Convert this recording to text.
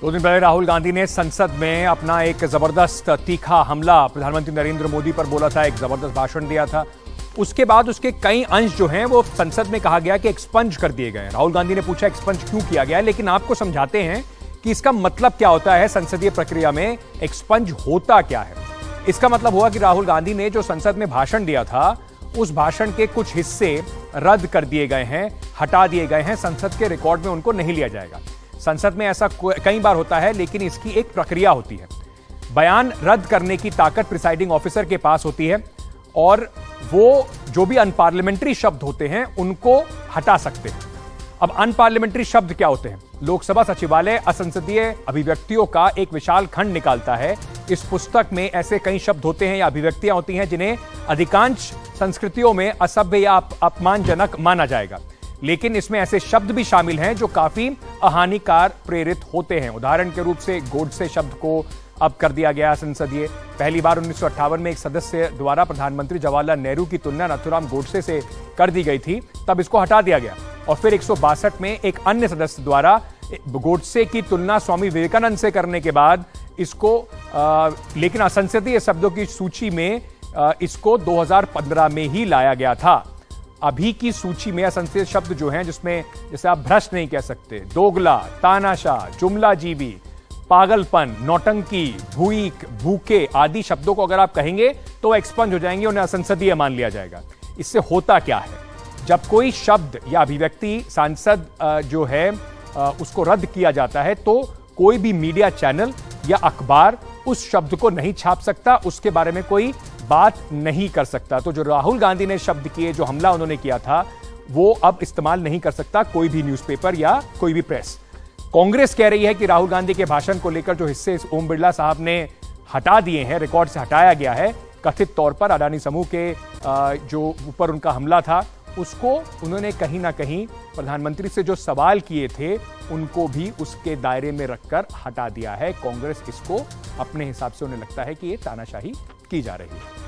दो दिन पहले राहुल गांधी ने संसद में अपना एक जबरदस्त तीखा हमला प्रधानमंत्री नरेंद्र मोदी पर बोला था, एक जबरदस्त भाषण दिया था। उसके बाद उसके कई अंश जो हैं वो संसद में कहा गया कि एक्सपंज कर दिए गए। राहुल गांधी ने पूछा एक्सपंज क्यों किया गया है, लेकिन आपको समझाते हैं कि इसका मतलब क्या होता है। संसदीय प्रक्रिया में एक्सपंज होता क्या है। इसका मतलब हुआ कि राहुल गांधी ने जो संसद में भाषण दिया था उस भाषण के कुछ हिस्से रद्द कर दिए गए हैं, हटा दिए गए हैं। संसद के रिकॉर्ड में उनको नहीं लिया जाएगा। संसद में ऐसा कई बार होता है, लेकिन इसकी एक प्रक्रिया होती है। बयान रद्द करने की ताकत प्रिसाइडिंग ऑफिसर के पास होती है और वो जो भी अनपार्लियामेंट्री शब्द होते हैं उनको हटा सकते हैं। अब अनपार्लियामेंट्री शब्द क्या होते हैं? लोकसभा सचिवालय असंसदीय अभिव्यक्तियों का एक विशाल खंड निकालता है। इस पुस्तक में ऐसे कई शब्द होते हैं या अभिव्यक्तियां होती हैं जिन्हें अधिकांश संस्कृतियों में असभ्य या अपमानजनक माना जाएगा, लेकिन इसमें ऐसे शब्द भी शामिल हैं जो काफी अहानिकार प्रेरित होते हैं। उदाहरण के रूप से गोडसे शब्द को अब कर दिया गया संसदीय। पहली बार 1958 में एक सदस्य द्वारा प्रधानमंत्री जवाहरलाल नेहरू की तुलना नाथुराम गोडसे से कर दी गई थी, तब इसको हटा दिया गया। और फिर 162 में एक अन्य सदस्य द्वारा गोडसे की तुलना स्वामी विवेकानंद से करने के बाद इसको लेकिन असंसदीय शब्दों की सूची में इसको 2015 में ही लाया गया था। अभी की सूची में असंसदीय शब्द जो हैं, जिसमें जैसे आप भ्रष्ट नहीं कह सकते, दोगला, तानाशाह, जुमलाजीवी, पागलपन, नौटंकी, भूईक, भूखे आदि शब्दों को अगर आप कहेंगे तो एक्सपंज हो जाएंगे, उन्हें असंसदीय मान लिया जाएगा। इससे होता क्या है? जब कोई शब्द या अभिव्यक्ति सांसद जो है उसको रद्द किया जाता है तो कोई भी मीडिया चैनल या अखबार उस शब्द को नहीं छाप सकता, उसके बारे में कोई बात नहीं कर सकता। तो जो राहुल गांधी ने शब्द किए, जो हमला उन्होंने किया था, वो अब इस्तेमाल नहीं कर सकता कोई भी न्यूज़पेपर या कोई भी प्रेस। कांग्रेस कह रही है कि राहुल गांधी के भाषण को लेकर जो हिस्से ओम बिरला साहब ने हटा दिए हैं, रिकॉर्ड से हटाया गया है, कथित तौर पर अडानी समूह के जो ऊपर उनका हमला था उसको उन्होंने कहीं ना कहीं प्रधानमंत्री से जो सवाल किए थे उनको भी उसके दायरे में रखकर हटा दिया है। कांग्रेस इसको अपने हिसाब से उन्हें लगता है कि ये तानाशाही की जा रही है।